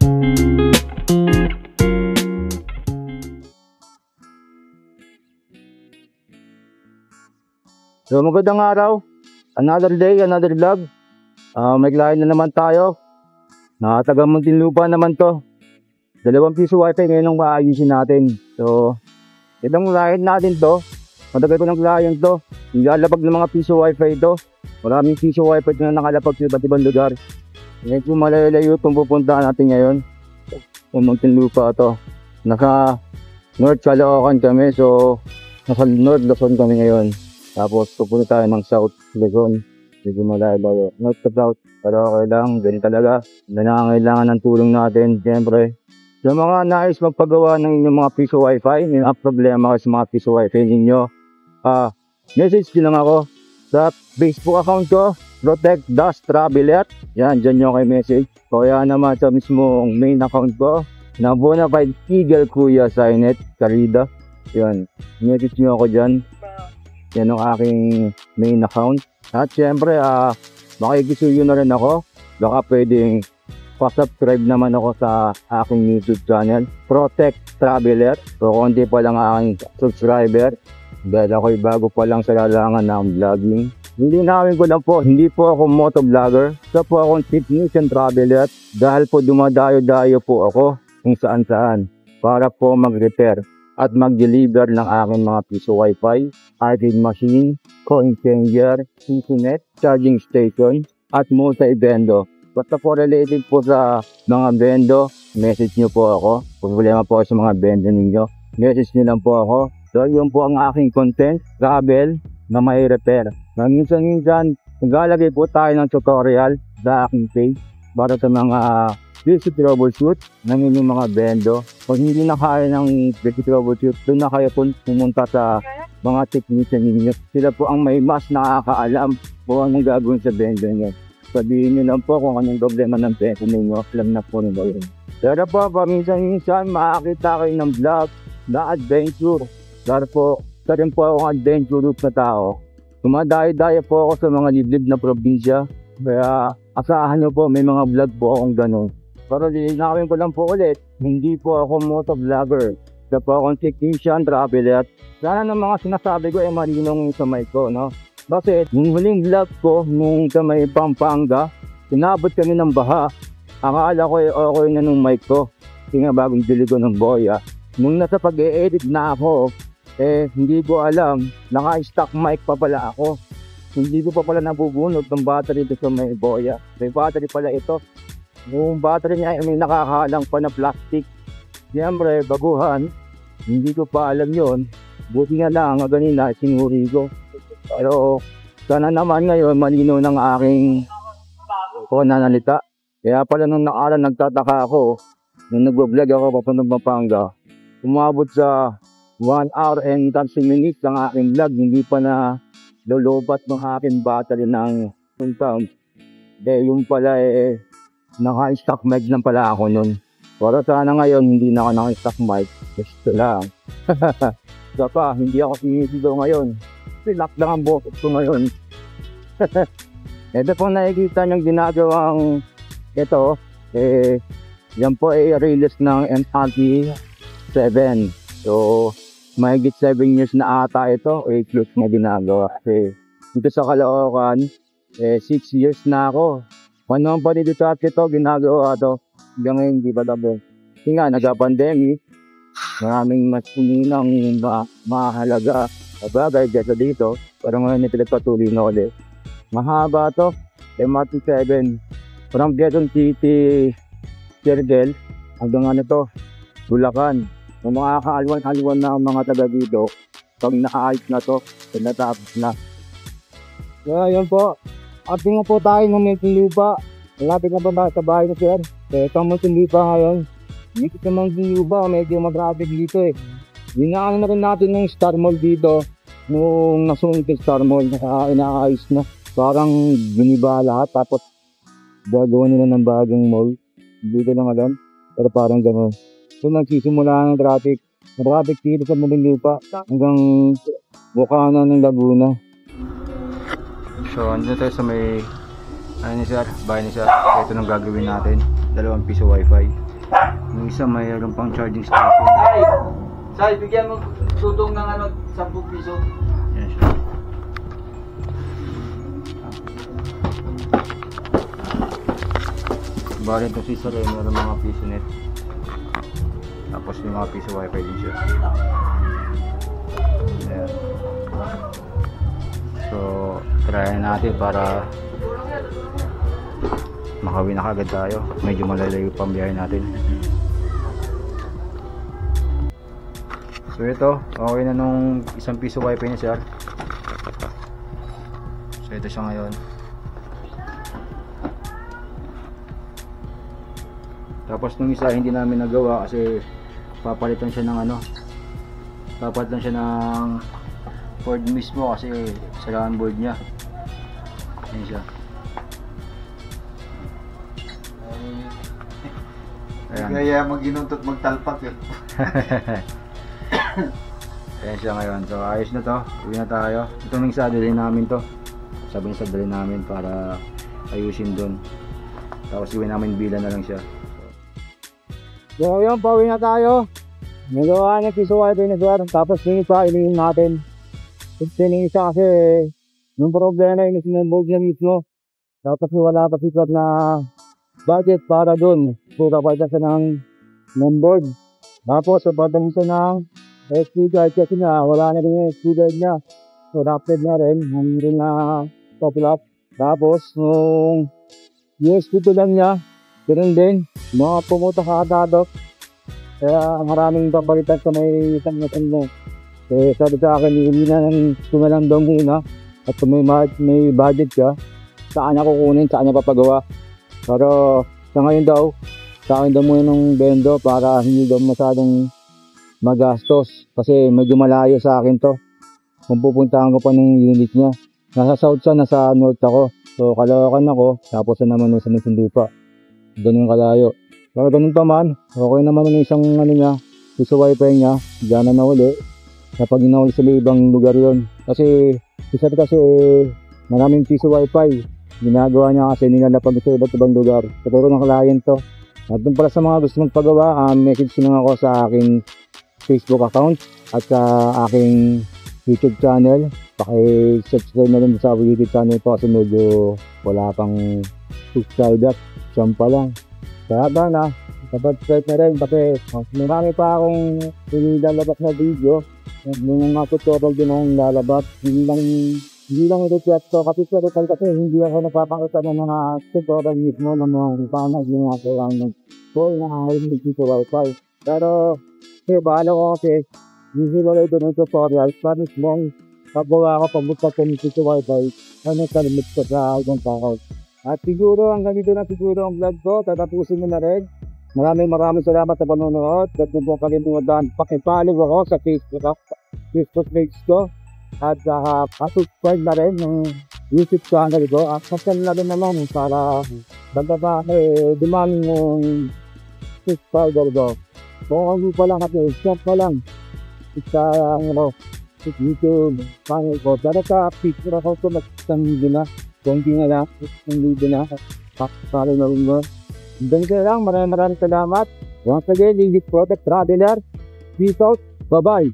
So magandang araw, another day, another vlog. May client na naman tayo. Taga Muntinlupa naman to. 2 piso wifi ngayon ang maayusin natin. So itong client natin to, matagal ko ng client to. Nilalapag ng mga piso wifi ito. Maraming piso wifi na nakalapag sa iba't ibang lugar. Ngayon po malalayo itong pupuntahan natin ngayon. Sa Muntinlupa to. Nasa North Caloocan kami, so nasa North Luzon kami ngayon. Tapos pupunta tayo ng South Luzon. Medyo malayo. North to South. Pero okay lang. Ganyan talaga. Nangangailangan ng tulong natin. Siyempre. Sa mga nais magpagawa ng inyong mga piso wifi. May mga problema kayo sa mga piso wifi ninyo. Message nyo lang ako. Sa Facebook account ko. Protect-Traveler. Yan. Dyan nyo kayo message. Kaya naman sa mismong main account ko. Na Bonafide Eagle Kuya Signet Carida. Yan. Message nyo ako dyan. Yan ang aking main account. At syempre, makikisuyo na rin ako. Baka pwedeng pa-subscribe naman ako sa aking YouTube channel, Protect Traveler. So, konti pa lang aking subscriber. Dahil ako'y bago pa lang sa larangan ng vlogging. Linawin ko lang po, hindi po ako motovlogger. Isa po akong technician traveler. Dahil po dumadayo-dayo po ako kung saan-saan para po mag-repair at mag-deliver ng aking mga piso wifi, arcade machine, coin changer, internet, charging station, at multi-vendo. Basta po related po sa mga vendo, message nyo po ako. Problema po sa mga vendo ninyo, message nyo lang po ako. So yun po ang aking content, travel na may repair. Minsan-minsan, naglalagay po tayo ng tutorial sa aking page para sa mga basic troubleshoot ng inyong mga vendo. Kung hindi na kaya ng basic troubleshoot, doon na kayo pumunta sa mga technician ninyo. Sila po ang may mas nakakaalam kung anong gagawin sa vendo nyo. Sabihin nyo lang po kung anong problema ng vendo ninyo. Alam na po nyo yun. Pero po, paminsan-minsan makakita kayo ng vlog na adventure. Dahil po, isa rin po akong adventurous na tao. Dumadayo-dayo po ako sa mga liblib na probinsya. Kaya asahan nyo po, may mga vlog po akong ganun. Pero linawin ko lang po ulit, hindi po ako motovlogger. Isa po akong technician traveler. Sana ng mga sinasabi ko ay marinong sa mic ko, no? Kasi yung huling vlog ko nung sa may Pampanga, sinabot kami ng baha. Akala ko ay okay na nung mic ko. Kasi nga bagong dili ko ng boya. Nung nasa pag-e-edit na ako, hindi ko alam, naka-stock mic pa pala ako. Hindi ko pa pala nabubunod ng battery dito sa may boya. May battery pala ito. Yung battery niya ay may nakakalang pa na plastic. Siyempre, baguhan. Hindi ko pa alam yon. Buti nga lang, ganina, sinuri ko. Pero, sana naman ngayon, malino ng aking pananalita. Kaya pala nung nakaraan, nagtataka ako. Nung nag-vlog ako papuntang Pampanga, umabot sa 1 hour and 30 minutes ang aking vlog. Hindi pa na lulubat ng aking battery ng pound. Yung pala naka-stock mic lang pala ako nun. Pero sana ngayon hindi na ako naka-stock mic. Gusto lang. Isa pa, hindi ako sinisigaw ngayon. Relax lang ang boses ko ngayon. Ito po nakikita niyong ginagawang ito. Yan po ay release ng MRT 7. So, mahigit 7 years na ata ito. 8 years na ginagawa. Kasi dito sa Caloocan, 6 years na ako. Ano pa dito sa ito, ginagawa ito. Hanggang ngayon, hindi pa tapos. Kasi nga, nagka-pandemic. Maraming mas puninang mahalaga bagay dito dito. Pero ngayon, pinagpatuloy na ulit. Mahaba ito. MRT 7. From Quezon City, Circle, hanggang ano to, Bulacan. Yung mga kaalwan-alwan na mga taga dito, pag naka-ayos na to, natapos na. So, yun po. Ating nga po tayo ng Muntinlupa. Malapit na ba tayo sa bahay na sir? Ito ang Muntinlupa ngayon. Dito sa Muntinlupa, medyo mag-traffic dito eh. Ginaan na rin natin ng Star Mall dito. Nung nasunod yung Star Mall, inaayos na. Parang biniba lahat. Tapos, gagawa nila ng bagong mall. Dito lang alam. Pero parang gano'n. So, nagsisimula ng traffic. Traffic dito sa Muntinlupa hanggang Bukana ng Laguna. So, andito tayo sa may bahay ni sir. Ito nang gagawin natin. 2 piso wifi. Yung isa mayroon pang charging station. Say, bigyan mo tutong ng 10 piso. Yan siya. Bali ito si Sir, mayroon mga piso net. Tapos may mga piso wifi din siya. Ayan. So, try natin para makawin na kagad tayo. Medyo malalayo pa ang biyahe natin. So ito, okay na nung 1 piso wifi ni Sir. So ito siya ngayon. Tapos nung isa hindi namin nagawa kasi papalitan siya ng papalitan siya ng board mismo kasi siraan board niya. Ayan siya. Ayan. Kaya mag-inuntot magtalpak eh. Ayan siya ngayon. So ayos na to. Uwi na tayo. Itong isa dalhin namin to. Sabi niya sa dalhin namin para ayusin dun. Tapos iwi namin bilan na lang siya. So yun, pauwi na tayo. Nagawa niya piso wifi na Sir. Tapos yung isa ilihin natin. Yung isa kasi yung problema yung sinunod niya mismo. Tapos wala pa si Sir na budget para dun. Pura pa siya ng board. Tapos sabatang siya ng SD card kasi nga wala na rin yung SD card niya. So rapid na rin. Hindi na top up. Tapos nung USB ko lang niya. Ganun din. Mga pumunta kakadadok. Kaya maraming papalitan sa may isang mo. Kaya sabi sa akin, hindi na lang daw muna. At kung may budget ka, saan niya kukunin, saan niya papagawa. Pero sa ngayon daw, sa akin daw muna ng bendo para hindi daw masyadong magastos. Kasi medyo malayo sa akin to. Kung pupuntahan ko pa ng unit niya. Nasa south siya, nasa north ako. So Caloocan ako, tapos na naman sa Muntinlupa. Ganun kalayo. Pero ganun pa man, okay naman yung isang niya, piso wifi niya, diyan na uli. Kapag inauli sa ibang lugar yon. Kasi isa kasi maraming piso wifi. Ginagawa niya kasi nilalapag sa iba't ibang lugar. Katulad ng client to. At dun pala sa mga gusto magpagawa, message lang ako sa aking Facebook account at sa aking YouTube channel. Paki-subscribe na rin sa YouTube channel ko kasi medyo wala pang subscriber. Siyam pa lang. Kaya ba na, subscribe na rin kasi marami pa akong nilalabas na video. May mga tutorial din akong lalabas. Hindi lang i-request ko kasi hindi ako napapakita ng mga tutorial mismo ng mga paano ginagawa ng call na hindi dito wifi. Pero bahala ko kasi usually doon ng tutorial para mismo pagawa ko pagbuka ko ng dito wifi kalimit ko sa ibang tao. At siguro hanggang dito na siguro ang vlog ko. Tatapusin mo na rin. Maraming salamat sa panonood. At kung po kalimutan, pakipollow ako sa Facebook page ko. At subscribe na rin ng YouTube channel ko. At kasal na rin naman para dumaming yung subscriber ko. Kung hindi pa lang kasi, share pa lang. Sa YouTube channel ko. Pero sa picture ako ko nagsasabi na. Kung hindi na lang, hindi na, para na rin mo. Hanggang ka lang, maraming salamat. Once again, English Product Traveler. Peace out. Bye-bye.